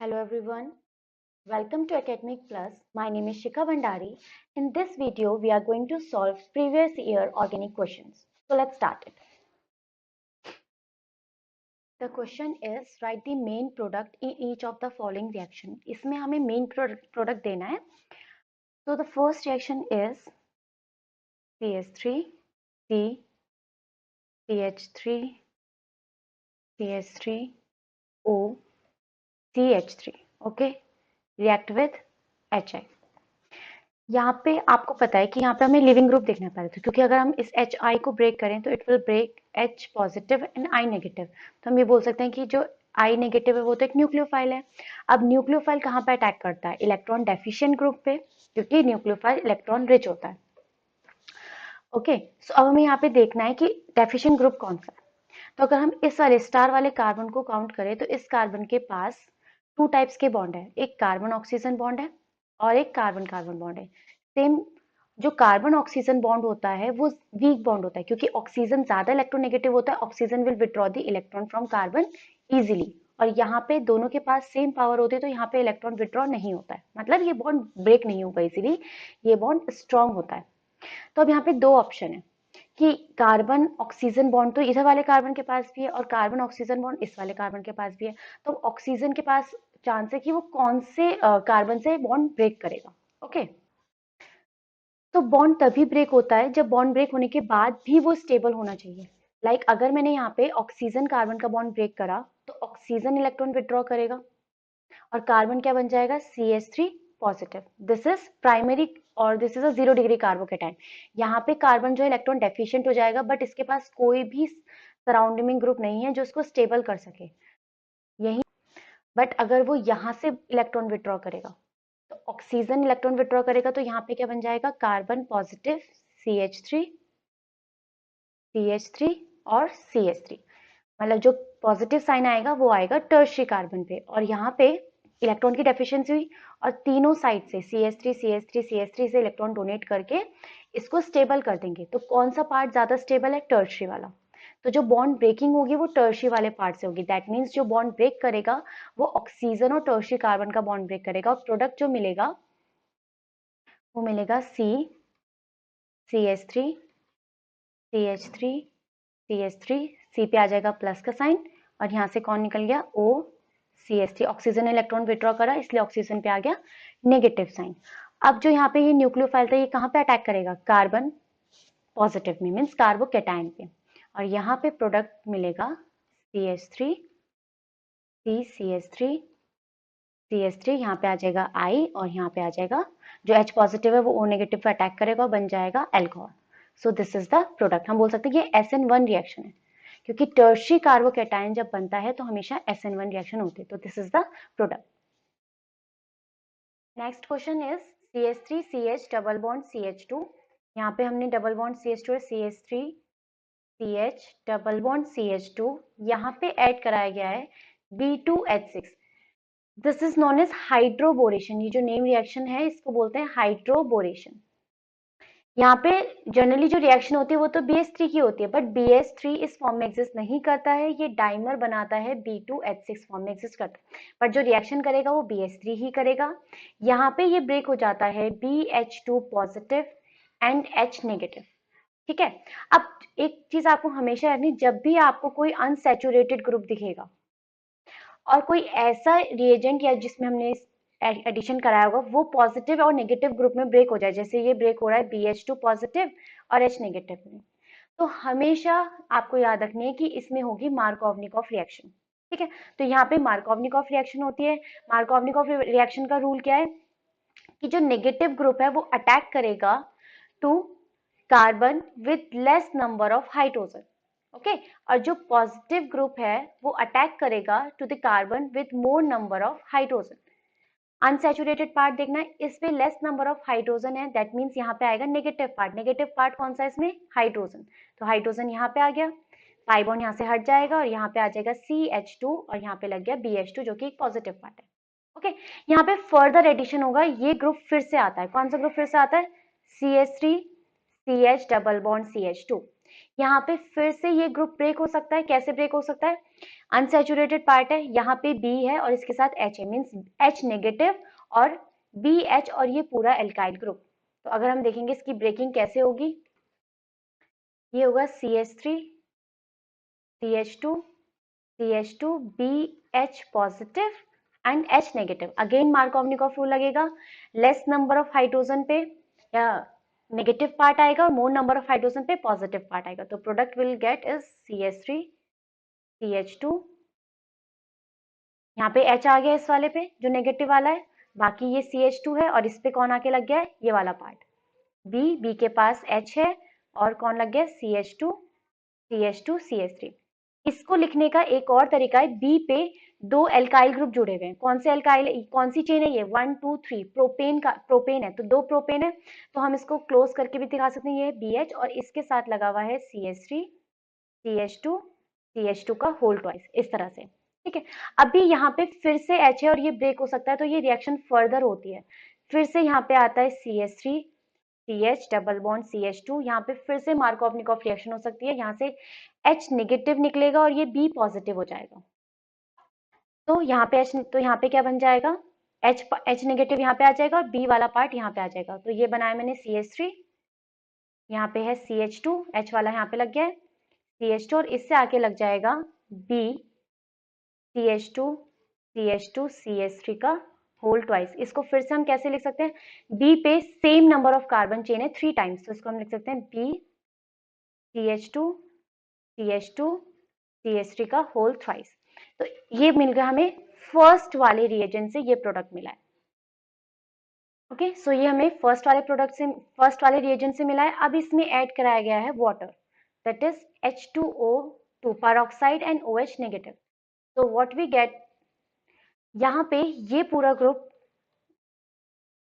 Hello everyone, welcome to Academic Plus. My name is Shikha Bhandari. In this video, we are going to solve previous year organic questions. So let's start it. The question is write the main product in each of the following reaction. इसमें हमें main product देना है. So the first reaction is CH3, C, CH3, CH3, O, CH3. Okay, react with HI. यहाँ पे आपको पता है कि यहाँ पे हमें लिविंग ग्रुप देखना पड़ता है क्योंकि अगर हम इस एच आई को ब्रेक करें तो it will break H positive and I negative. तो हम ये बोल सकते हैं कि जो आई नेगेटिव है वो तो एक न्यूक्लियोफाइल है। अब न्यूक्लियोफाइल कहाँ पे अटैक करता है? इलेक्ट्रॉन डेफिशिएंट ग्रुप पे, क्योंकि न्यूक्लियोफाइल इलेक्ट्रॉन रिच होता है। ओके, सो अब हमें यहाँ पे देखना है कि डेफिशिएंट ग्रुप कौन सा है। तो अगर हम इस वाले स्टार वाले कार्बन को काउंट करें तो इस कार्बन के पास टू टाइप्स के बॉन्ड है, एक कार्बन ऑक्सीजन बॉन्ड है और एक कार्बन कार्बन बॉन्ड है। सेम जो कार्बन ऑक्सीजन बॉन्ड होता है वो वीक बॉन्ड होता है क्योंकि ऑक्सीजन ज्यादा इलेक्ट्रोनेगेटिव होता है। Oxygen will withdraw the electron from carbon easily, और यहाँ पे दोनों के पास सेम पावर होती है तो यहाँ पे इलेक्ट्रॉन विथड्रॉ नहीं होता है, मतलब ये बॉन्ड ब्रेक नहीं होगा इजीली, ये बॉन्ड स्ट्रॉन्ग होता है। तो अब यहाँ पे दो ऑप्शन है कि कार्बन ऑक्सीजन बॉन्ड तो इधर वाले कार्बन के पास भी है और कार्बन ऑक्सीजन बॉन्ड इस वाले कार्बन के पास भी है। तो ऑक्सीजन के पास चांस है कि वो कौन से कार्बन से बॉन्ड ब्रेक करेगा। ओके, तो बॉन्ड तभी ब्रेक होता है जब बॉन्ड ब्रेक होने के बाद भी वो स्टेबल होना चाहिए। लाइक अगर मैंने यहाँ पे ऑक्सीजन कार्बन का बॉन्ड ब्रेक करा तो ऑक्सीजन इलेक्ट्रॉन विथड्रॉ करेगा और कार्बन क्या बन जाएगा? CH3 positive. This is primary और this is a 0 degree carbocation. यहाँ पे कार्बन जो इलेक्ट्रॉन डेफिशिएंट हो जाएगा, बट इसके पास कोई भी सराउंडिंग ग्रुप नहीं है जो इसको स्टेबल कर सके यही। बट अगर वो यहाँ से इलेक्ट्रॉन विथड्रॉ करेगा तो ऑक्सीजन इलेक्ट्रॉन विथड्रॉ करेगा तो यहाँ पे क्या बन जाएगा? कार्बन पॉजिटिव CH3, CH3 और CH3। मतलब जो पॉजिटिव साइन आएगा वो आएगा टर्शियरी कार्बन पे, और यहाँ पे इलेक्ट्रॉन की डेफिशिएंसी हुई और तीनों साइड से CH3 CH3 CH3 से इलेक्ट्रॉन डोनेट करके इसको स्टेबल कर देंगे। तो कौन सा पार्ट ज्यादा स्टेबल है? टर्शियरी वाला। तो जो बॉन्ड ब्रेकिंग होगी वो टर्शियरी वाले पार्ट से होगी। दैट मीन्स जो बॉन्ड ब्रेक करेगा वो ऑक्सीजन और टर्शियरी कार्बन का बॉन्ड ब्रेक करेगा, और प्रोडक्ट जो मिलेगा वो मिलेगा CH3 CH3 CH3, C पे आ जाएगा प्लस का साइन और यहाँ से कौन निकल गया? O CH3। ऑक्सीजन ने इलेक्ट्रॉन विथड्रॉ करा इसलिए ऑक्सीजन पे आ गया नेगेटिव साइन। अब जो यहाँ पे ये न्यूक्लियोफाइल था ये कहाँ पे अटैक करेगा? कार्बन पॉजिटिव में, मीन्स कार्बोकेटाइन पे, और यहाँ पे प्रोडक्ट मिलेगा CH3 CH3 CH3। यहाँ पे आ जाएगा I और यहाँ पे आ जाएगा जो H पॉजिटिव है वो O नेगेटिव पे अटैक करेगा और बन जाएगा alcohol. So this is the product. हम बोल सकते हैं कि ये SN1 रिएक्शन है क्योंकि टर्शियरी कार्बोकेटाइन जब बनता है तो हमेशा SN1 रिएक्शन होती है। तो this is the product. Next question is CH3CH double bond CH2। यहाँ पे हमने डबल बॉन्ड CH2 है, CH3CH डबल बॉन्ड CH2, यहाँ पे ऐड कराया गया है B2H6। This is known as hydroboration. ये जो नेम रिएक्शन है इसको बोलते हैं हाइड्रोबोरेशन। यहाँ पे जनरली जो रिएक्शन होती है वो तो BH3 की होती है, बट BH3 इस फॉर्म में एग्जिस्ट नहीं करता है, ये डाइमर बनाता है B2H6 फॉर्म में एग्जिस्ट करता है, बट जो रिएक्शन करेगा वो BH3 ही करेगा। यहाँ पे ये ब्रेक हो जाता है BH2 positive and H negative. ठीक है, अब एक चीज आपको हमेशा रखनी, जब भी आपको कोई अनसैचुरेटेड ग्रुप दिखेगा और कोई ऐसा रिएजेंट या जिसमें हमने एडिशन कराया होगा वो पॉजिटिव और नेगेटिव ग्रुप में ब्रेक हो जाए, जैसे ये ब्रेक हो रहा है BH2 पॉजिटिव और H नेगेटिव में, तो हमेशा आपको याद रखनी है कि इसमें होगी मार्कोवनिकॉफ रिएक्शन। ठीक है, तो यहाँ पे मार्कोवनिकॉफ रिएक्शन होती है। मार्कोवनिकॉफ रिएक्शन का रूल क्या है कि जो नेगेटिव ग्रुप है वो अटैक करेगा to carbon with less number of hydrogen. Okay, और जो पॉजिटिव ग्रुप है वो अटैक करेगा to the carbon with more number of hydrogen. Unsaturated part देखना है, इसमें लेस नंबर ऑफ हाइड्रोजन है, दैट मीन्स यहाँ पे आएगा नेगेटिव पार्ट। नेगेटिव पार्ट कौन सा है इसमें? हाइड्रोजन। तो हाइड्रोजन यहाँ पे आ गया, पाई बॉन्ड यहाँ से हट जाएगा और यहाँ पे आ जाएगा CH2 और यहाँ पे लग गया BH2 जो कि एक पॉजिटिव पार्ट है। ओके, यहाँ पे फर्दर एडिशन होगा, ये ग्रुप फिर से आता है। कौन सा ग्रुप फिर से आता है? CH3CH double bond CH2। यहाँ पे फिर से ये ग्रुप ब्रेक हो सकता है। कैसे ब्रेक हो सकता है? अनसैचुरेटेड पार्ट है, यहाँ पे बी है और इसके साथ एच है, मीन्स एच नेगेटिव और बी एच और ये पूरा एल्काइल ग्रुप। तो अगर हम देखेंगे इसकी ब्रेकिंग कैसे होगी, ये होगा CH3 CH2 CH2 BH positive and H negative. Again Markovnikov rule लगेगा, लेस नंबर ऑफ हाइड्रोजन पे या नेगेटिव पार्ट आएगा और मोर नंबर ऑफ हाइड्रोजन पे पॉजिटिव पार्ट आएगा। तो product will get is CH3 CH2, यहाँ पे H आ गया इस वाले पे जो नेगेटिव वाला है, बाकी ये CH2 है और इस पे कौन आके लग गया है, ये वाला पार्ट B के पास H है और कौन लग गया, CH2 CH2 CH3। इसको लिखने का एक और तरीका है, बी पे दो एल्काइल ग्रुप जुड़े हुए हैं। कौन से एल्काइल, कौन सी चेन है ये, 1 2 3, प्रोपेन है, तो दो प्रोपेन है, तो हम इसको क्लोज करके भी दिखा सकते हैं, ये BH और इसके साथ लगा हुआ है CH3 CH2 CH2 का होल ट्वाइस, इस तरह से। ठीक है, अभी यहाँ पे फिर से H है और ये ब्रेक हो सकता है, तो ये रिएक्शन फर्दर होती है। फिर से यहाँ पे आता है CH3 CH double bond CH2, यहाँ पे फिर से मार्कोवनिकॉफ रिएक्शन हो सकती है, यहाँ से H नेगेटिव निकलेगा और ये B पॉजिटिव हो जाएगा। तो यहाँ पे H, तो यहाँ पे क्या बन जाएगा, H नेगेटिव यहाँ पे आ जाएगा और B वाला पार्ट यहाँ पे आ जाएगा। तो ये बनाया मैंने CH3, यहाँ पे है CH2, H वाला यहाँ पे लग गया है CH2 और इससे आके लग जाएगा B CH2 CH2 CH3 का होल ट्वाइस। इसको फिर से हम कैसे लिख सकते हैं, B पे same number of carbon chain है 3 टाइम्स, तो इसको हम लिख सकते हैं B CH2 CH2 CH3 का होल थ्राइस। तो ये मिल गया हमें फर्स्ट वाले रिएजेंट से, ये प्रोडक्ट मिला है। ओके, सो ये हमें फर्स्ट वाले प्रोडक्ट से, फर्स्ट वाले रिएजेंट से मिला है। अब इसमें ऐड कराया गया है water, that is H2O2 peroxide and OH negative. तो व्हाट वी गेट, यहाँ पे ये पूरा ग्रुप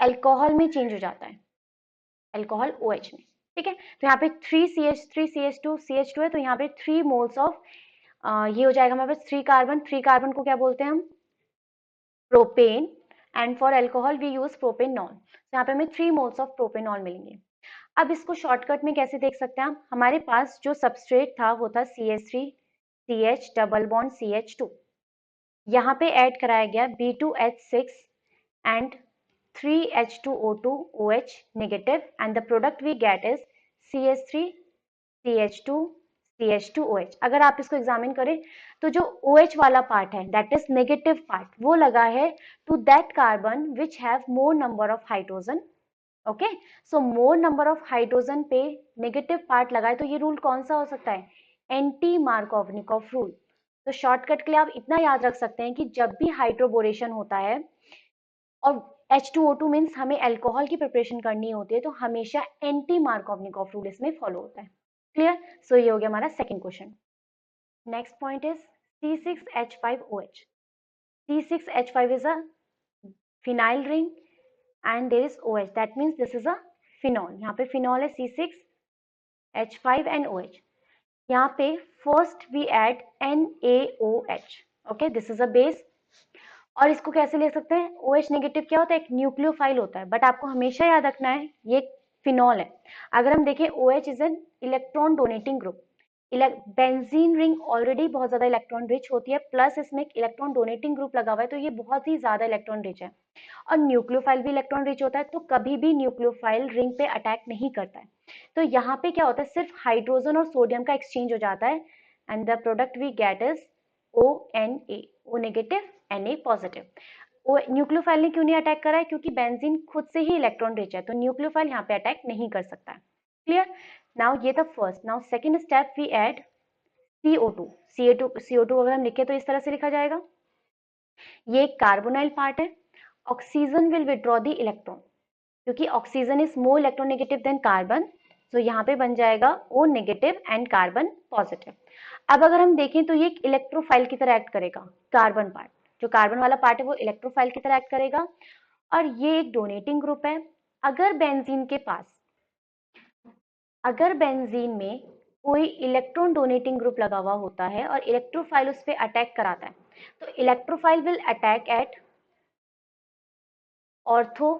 अल्कोहल में चेंज हो जाता है, अल्कोहल OH में। ठीक है, तो यहाँ पे 3CH3 CH2 CH2 है, तो यहाँ पे 3 मोल्स ऑफ ये हो जाएगा हमारे पास 3 कार्बन को क्या बोलते हैं हम, propane, and for alcohol we use propanol. यहाँ पे हमें 3 मोल्स ऑफ प्रोपेनॉल मिलेंगे। अब इसको शॉर्टकट में कैसे देख सकते हैं हम, हमारे पास जो सबस्ट्रेट था वो था CH3 CH double bond CH2, यहाँ पे ऐड कराया गया B2H6 and 3H2O2 OH negative and the product we get is CH3 CH2 CH2 OH। अगर आप इसको एग्जामिन करें तो जो OH वाला पार्ट है दैट इज नेगेटिव पार्ट, वो लगा है to that carbon which have more number of hydrogen. Okay, so more number of hydrogen पे नेगेटिव पार्ट लगा है, तो ये रूल कौन सा हो सकता है, एंटी मार्कोवनिकॉफ रूल। तो शॉर्टकट के लिए आप इतना याद रख सकते हैं कि जब भी हाइड्रोबोरेशन होता है और H2O2 मीन्स हमें अल्कोहल की प्रिपरेशन करनी होती है, तो हमेशा एंटी मार्कोवनिकॉफ रूल इसमें फॉलो होता है। क्लियर, सो ये हो गया हमारा second question. Next point is C6H5OH। C6H5 is a phenyl ring and there is OH, that means this is a phenol। यहाँ पे phenol है C6H5 and OH। यहाँ पे first we add NaOH, okay, this is a base। और इसको कैसे ले सकते हैं, OH नेगेटिव क्या होता है, एक न्यूक्लियोफाइल होता है, बट आपको हमेशा याद रखना है ये फिनॉल है। अगर हम देखें OH is an electron donating group, benzene ring already बहुत ज्यादा इलेक्ट्रॉन रिच होती है, प्लस इसमें एक इलेक्ट्रॉन डोनेटिंग ग्रुप लगा हुआ है, तो ये बहुत ही ज्यादा इलेक्ट्रॉन रिच है। और न्यूक्लियोफाइल भी इलेक्ट्रॉन रिच होता है, तो कभी भी न्यूक्लियोफाइल रिंग पे अटैक नहीं करता है। तो यहाँ पे क्या होता है, सिर्फ हाइड्रोजन और सोडियम का एक्सचेंज हो जाता है and the product we get is ONA, O negative Na positive. वो न्यूक्लियोफाइल ने क्यों नहीं अटैक करा है, क्योंकि बेंजीन खुद से ही इलेक्ट्रॉन रिच है, तो न्यूक्लियोफाइल यहाँ पे अटैक नहीं कर सकता है। क्लियर, नाउ ये था first. Now second step we add CO2। CO2 अगर हम लिखे तो इस तरह से लिखा जाएगा, ये एक कार्बोनाइल पार्ट है, oxygen will withdraw the electron, क्योंकि oxygen is more electronegative than carbon, तो यहाँ पे बन जाएगा O negative and carbon positive. अब अगर हम देखें तो ये एक इलेक्ट्रोफाइल की तरह एक्ट करेगा, कार्बन पार्ट, जो कार्बन वाला पार्ट है वो इलेक्ट्रोफाइल की तरह एक्ट करेगा, और ये एक डोनेटिंग ग्रुप है। अगर बेंजीन के पास, अगर बेंजीन में कोई इलेक्ट्रॉन डोनेटिंग ग्रुप लगा हुआ होता है और इलेक्ट्रोफाइल उस पर अटैक कराता है, तो electrophile will attack at ortho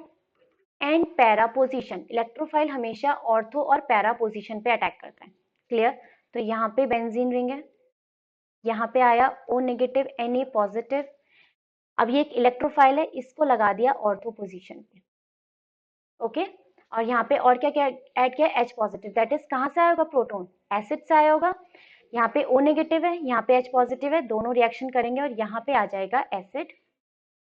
and para position. Electrophile हमेशा ऑर्थो और पैरा पोजीशन पे अटैक करता है। क्लियर, तो यहाँ पे बेंजीन रिंग है, यहाँ पे आया O नेगेटिव Na पॉजिटिव। अब ये एक इलेक्ट्रोफाइल है, इसको लगा दिया ऑर्थो पोजीशन पे, ओके। और यहाँ पे और क्या क्या ऐड किया, H पॉजिटिव, दैट इज कहाँ से आया होगा, प्रोटॉन, एसिड से आया होगा। यहाँ पे O नेगेटिव है, यहाँ पे H पॉजिटिव है, दोनों रिएक्शन करेंगे और यहाँ पे आ जाएगा एसिड।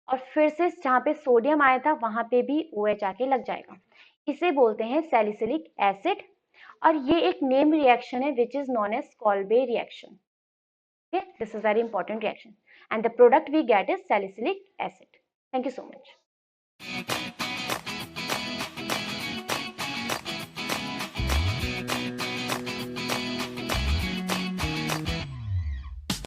और फिर से जहाँ पे सोडियम आया था वहां पे भी OH आके लग जाएगा। इसे बोलते हैं सैलिसिलिक एसिड। और ये एक नेम रिएक्शन है which is known as Kolbe reaction. Okay, this is very important reaction and the product we get is salicylic acid. Thank you so much.